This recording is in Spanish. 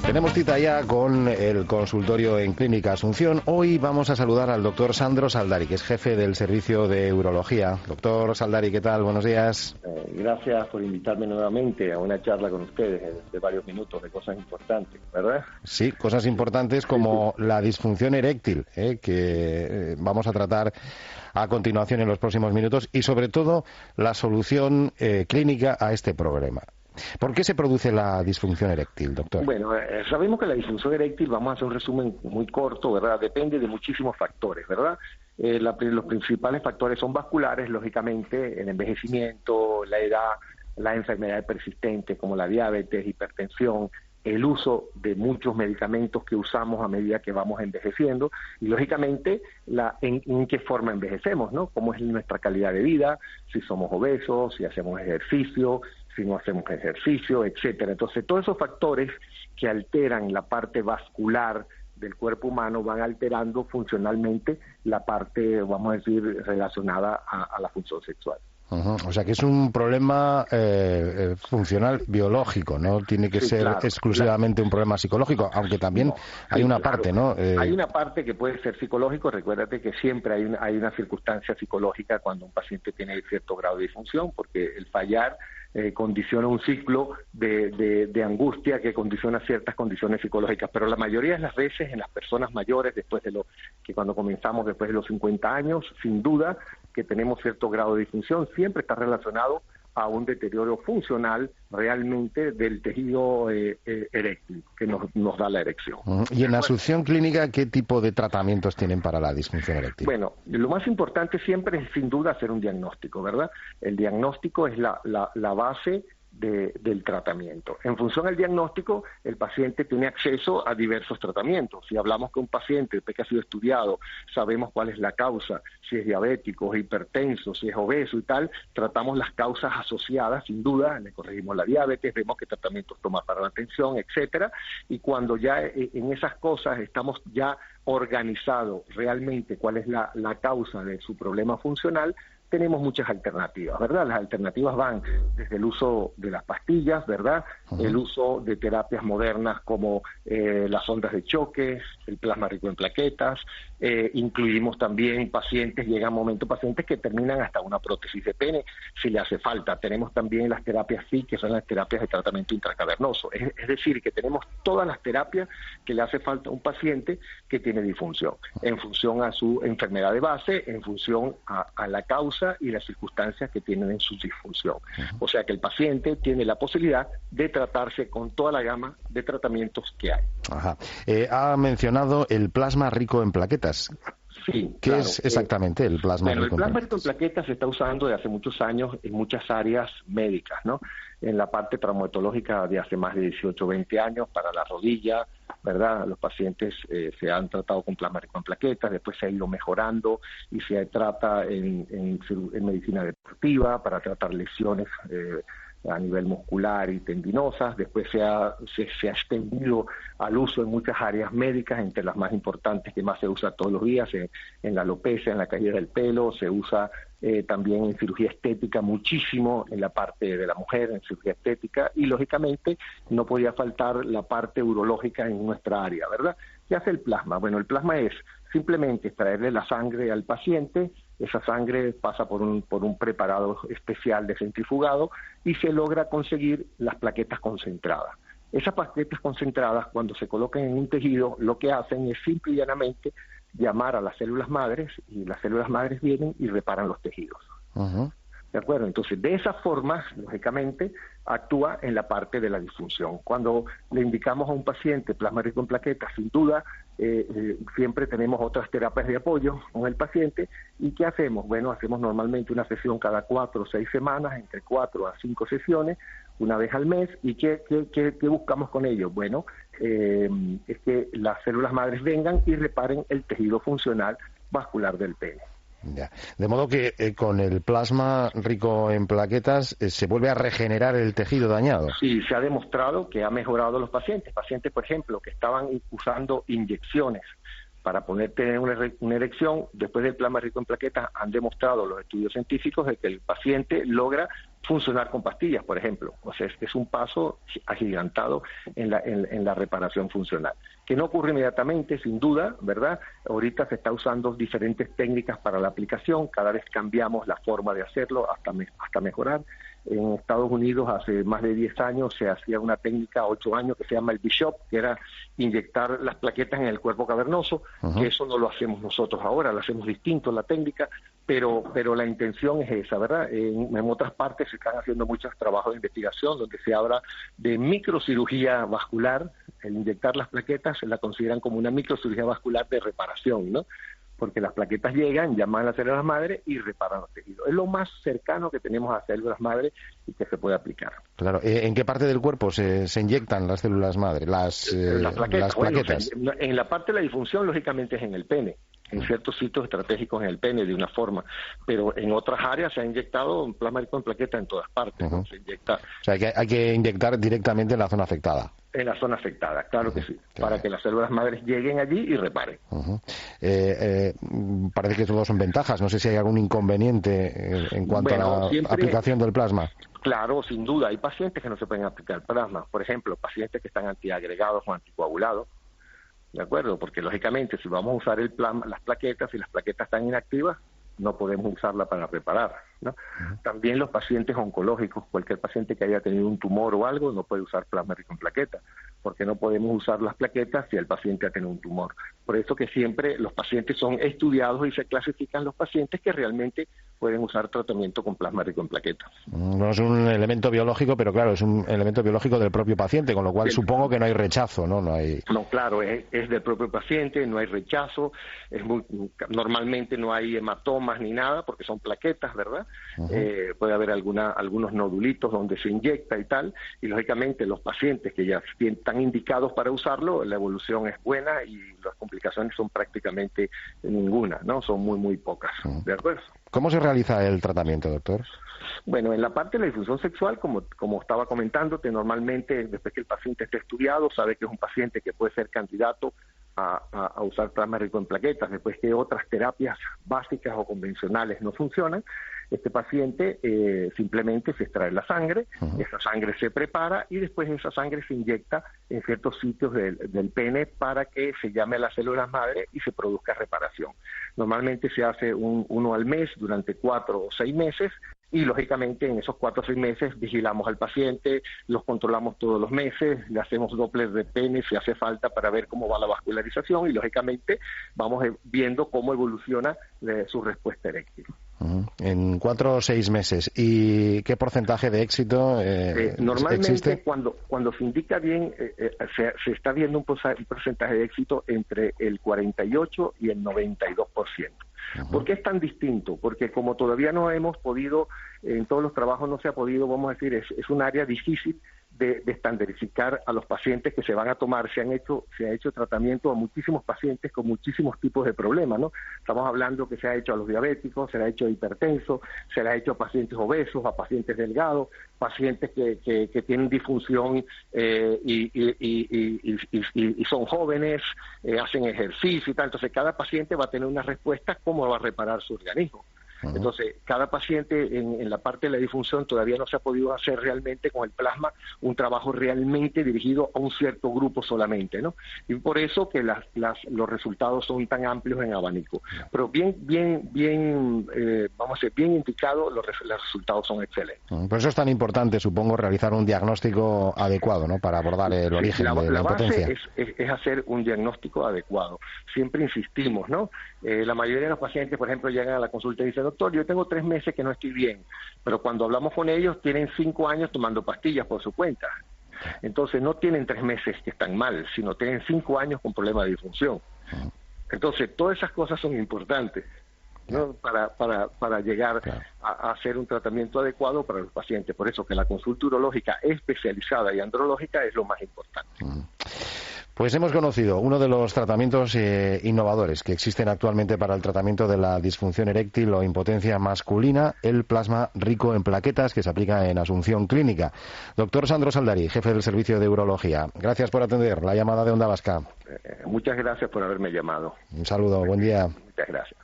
Tenemos cita ya con el consultorio en Clínica Asunción. Hoy vamos a saludar al doctor Sandro Saldari, que es jefe del servicio de urología. Doctor Saldari, ¿qué tal? Buenos días. Gracias por invitarme nuevamente a una charla con ustedes de varios minutos de cosas importantes, ¿verdad? Sí, cosas importantes como la disfunción eréctil, que vamos a tratar a continuación en los próximos minutos, y sobre todo la solución clínica a este problema. ¿Por qué se produce la disfunción eréctil, doctor? Bueno, sabemos que la disfunción eréctil, vamos a hacer un resumen muy corto, ¿verdad? Depende de muchísimos factores, ¿verdad? Los principales factores son vasculares, lógicamente, el envejecimiento, la edad, las enfermedades persistentes como la diabetes, hipertensión, el uso de muchos medicamentos que usamos a medida que vamos envejeciendo y, lógicamente, en qué forma envejecemos, ¿no? Cómo es nuestra calidad de vida, si somos obesos, si hacemos ejercicio, si no hacemos ejercicio, etcétera. Entonces, todos esos factores que alteran la parte vascular del cuerpo humano van alterando funcionalmente la parte, vamos a decir, relacionada a la función sexual. O sea que es un problema funcional biológico, no tiene que ser exclusivamente un problema psicológico, aunque también hay una parte, ¿no? Hay una parte que puede ser psicológico. Recuérdate que siempre hay una circunstancia psicológica cuando un paciente tiene cierto grado de disfunción, porque el fallar condiciona un ciclo de angustia que condiciona ciertas condiciones psicológicas, pero la mayoría de las veces en las personas mayores, cuando comenzamos después de los 50 años, sin duda que tenemos cierto grado de disfunción, siempre está relacionado a un deterioro funcional realmente del tejido eréctil que nos da la erección. Y en Asunción Clínica, ¿qué tipo de tratamientos tienen para la disfunción eréctil? Bueno, lo más importante siempre es sin duda hacer un diagnóstico, ¿verdad? El diagnóstico es la base del tratamiento. En función al diagnóstico, el paciente tiene acceso a diversos tratamientos. Si hablamos con un paciente que ha sido estudiado, sabemos cuál es la causa, si es diabético, hipertenso, si es obeso y tal, tratamos las causas asociadas, sin duda, le corregimos la diabetes, vemos qué tratamientos toma para la tensión, etcétera, y cuando ya en esas cosas estamos ya organizados realmente cuál es la causa de su problema funcional, tenemos muchas alternativas, ¿verdad? Las alternativas van desde el uso de las pastillas, ¿verdad? El uso de terapias modernas como las ondas de choque, el plasma rico en plaquetas, incluimos también pacientes que terminan hasta una prótesis de pene, si le hace falta. Tenemos también las terapias FI, que son las terapias de tratamiento intracavernoso. Es decir, que tenemos todas las terapias que le hace falta a un paciente que tiene disfunción, en función a su enfermedad de base, en función a la causa y las circunstancias que tienen en su disfunción. O sea que el paciente tiene la posibilidad de tratarse con toda la gama de tratamientos que hay. Ha mencionado el plasma rico en plaquetas. Sí, ¿Qué es exactamente el plasma rico en plaquetas? El plasma rico en plaquetas se está usando desde hace muchos años en muchas áreas médicas, ¿no? En la parte traumatológica de hace más de 18 o 20 años, para la rodilla, ¿verdad? Los pacientes se han tratado con plasma rico en plaquetas, después se ha ido mejorando y se trata en medicina deportiva para tratar lesiones a nivel muscular y tendinosas. Después se ha extendido al uso en muchas áreas médicas, entre las más importantes que más se usa todos los días, en la alopecia, en la caída del pelo, se usa también en cirugía estética muchísimo, en la parte de la mujer, en cirugía estética, y lógicamente no podía faltar la parte urológica en nuestra área, ¿verdad? ¿Qué hace el plasma? Bueno, el plasma es simplemente extraerle la sangre al paciente, esa sangre pasa por un preparado especial de centrifugado y se logra conseguir las plaquetas concentradas. Esas plaquetas concentradas, cuando se colocan en un tejido, lo que hacen es simple y llanamente llamar a las células madres, y las células madres vienen y reparan los tejidos. ¿De acuerdo? Entonces, de esa forma, lógicamente, actúa en la parte de la disfunción. Cuando le indicamos a un paciente plasma rico en plaquetas, sin duda, siempre tenemos otras terapias de apoyo con el paciente. ¿Y qué hacemos? Bueno, hacemos normalmente una sesión cada 4 o 6 semanas, entre 4 a 5 sesiones, una vez al mes. ¿Y qué buscamos con ello? Bueno, es que las células madres vengan y reparen el tejido funcional vascular del pene. Ya. De modo que con el plasma rico en plaquetas se vuelve a regenerar el tejido dañado. Sí, se ha demostrado que ha mejorado a los pacientes. Pacientes, por ejemplo, que estaban usando inyecciones para poder tener una erección, después del plasma rico en plaquetas han demostrado los estudios científicos de que el paciente logra funcionar con pastillas, por ejemplo. O sea, es un paso agigantado en la reparación funcional, que no ocurre inmediatamente, sin duda, ¿verdad? Ahorita se está usando diferentes técnicas para la aplicación, cada vez cambiamos la forma de hacerlo hasta mejorar. En Estados Unidos hace más de 10 años se hacía una técnica, 8 años, que se llama el Bishop, que era inyectar las plaquetas en el cuerpo cavernoso, que eso no lo hacemos nosotros ahora, lo hacemos distinto la técnica, pero la intención es esa, ¿verdad? En otras partes se están haciendo muchos trabajos de investigación donde se habla de microcirugía vascular. El inyectar las plaquetas se la consideran como una microcirugía vascular de reparación, ¿no? Porque las plaquetas llegan, llaman a las células madre y reparan los tejidos. Es lo más cercano que tenemos a células madre y que se puede aplicar. Claro. ¿En qué parte del cuerpo se inyectan las células madre, las plaquetas? Bueno, en la parte de la disfunción, lógicamente, es en el pene. En ciertos sitios estratégicos en el pene, de una forma, pero en otras áreas se ha inyectado plasma rico en plaquetas en todas partes. ¿No? Se inyecta. O sea, que hay que inyectar directamente en la zona afectada. En la zona afectada, claro que sí, para que las células madres lleguen allí y reparen. Parece que todos son ventajas. No sé si hay algún inconveniente en cuanto a la aplicación del plasma. Claro, sin duda. Hay pacientes que no se pueden aplicar plasma. Por ejemplo, pacientes que están antiagregados o anticoagulados. ¿De acuerdo? Porque lógicamente si vamos a usar el plasma, las plaquetas, si las plaquetas están inactivas, no podemos usarla para reparar, ¿no? También los pacientes oncológicos, cualquier paciente que haya tenido un tumor o algo, no puede usar plasma rico en plaquetas, porque no podemos usar las plaquetas si el paciente ha tenido un tumor. Por eso que siempre los pacientes son estudiados y se clasifican los pacientes que realmente pueden usar tratamiento con plasma rico en plaquetas. No es un elemento biológico, pero claro, es un elemento biológico del propio paciente, con lo cual supongo que no hay rechazo, ¿no? No, claro, es del propio paciente, no hay rechazo, normalmente no hay hematomas ni nada, porque son plaquetas, ¿verdad? Puede haber algunos nodulitos donde se inyecta y tal, y lógicamente los pacientes que ya están indicados para usarlo, la evolución es buena y las complicaciones son prácticamente ninguna, ¿no? Son muy, muy pocas, ¿de acuerdo? ¿Cómo se realiza el tratamiento, doctor? Bueno, en la parte de la disfunción sexual, como estaba comentándote, normalmente después que el paciente esté estudiado, sabe que es un paciente que puede ser candidato a usar plasma rico en plaquetas, después que otras terapias básicas o convencionales no funcionan, este paciente simplemente se extrae la sangre, esa sangre se prepara y después esa sangre se inyecta en ciertos sitios del pene para que se llame a las células madre y se produzca reparación. Normalmente se hace uno al mes durante 4 o 6 meses. Y, lógicamente, en esos 4 o 6 meses vigilamos al paciente, los controlamos todos los meses, le hacemos doppler de pene si hace falta para ver cómo va la vascularización y, lógicamente, vamos viendo cómo evoluciona su respuesta eréctil. En 4 o 6 meses. ¿Y qué porcentaje de éxito normalmente existe? Cuando se indica bien, se está viendo un porcentaje de éxito entre el 48 y el 92%. ¿Por qué es tan distinto? Porque como todavía no hemos podido, en todos los trabajos no se ha podido, vamos a decir, es un área difícil de estandarizar a los pacientes que se van a tomar. Se ha hecho tratamiento a muchísimos pacientes con muchísimos tipos de problemas, ¿no? Estamos hablando que se ha hecho a los diabéticos, se le ha hecho a hipertensos, se le ha hecho a pacientes obesos, a pacientes delgados, pacientes que tienen disfunción y son jóvenes, hacen ejercicio y tal. Entonces cada paciente va a tener una respuesta cómo va a reparar su organismo. Entonces, cada paciente en la parte de la disfunción todavía no se ha podido hacer realmente con el plasma un trabajo realmente dirigido a un cierto grupo solamente, ¿no? Y por eso que los resultados son tan amplios en abanico. Pero vamos a ser bien indicados, los resultados son excelentes. Por eso es tan importante, supongo, realizar un diagnóstico adecuado, ¿no? Para abordar el origen de la impotencia. La base es hacer un diagnóstico adecuado. Siempre insistimos, ¿no? La mayoría de los pacientes, por ejemplo, llegan a la consulta y dicen, doctor, yo tengo 3 meses que no estoy bien, pero cuando hablamos con ellos tienen 5 años tomando pastillas por su cuenta. Entonces no tienen 3 meses que están mal, sino tienen 5 años con problemas de disfunción. Entonces todas esas cosas son importantes, ¿no? Para llegar a hacer un tratamiento adecuado para los pacientes. Por eso que la consulta urológica especializada y andrológica es lo más importante. Pues hemos conocido uno de los tratamientos innovadores que existen actualmente para el tratamiento de la disfunción eréctil o impotencia masculina, el plasma rico en plaquetas que se aplica en Asunción Clínica. Doctor Sandro Saldari, jefe del Servicio de Urología. Gracias por atender la llamada de Onda Vasca. Muchas gracias por haberme llamado. Un saludo, buen día. Muchas gracias.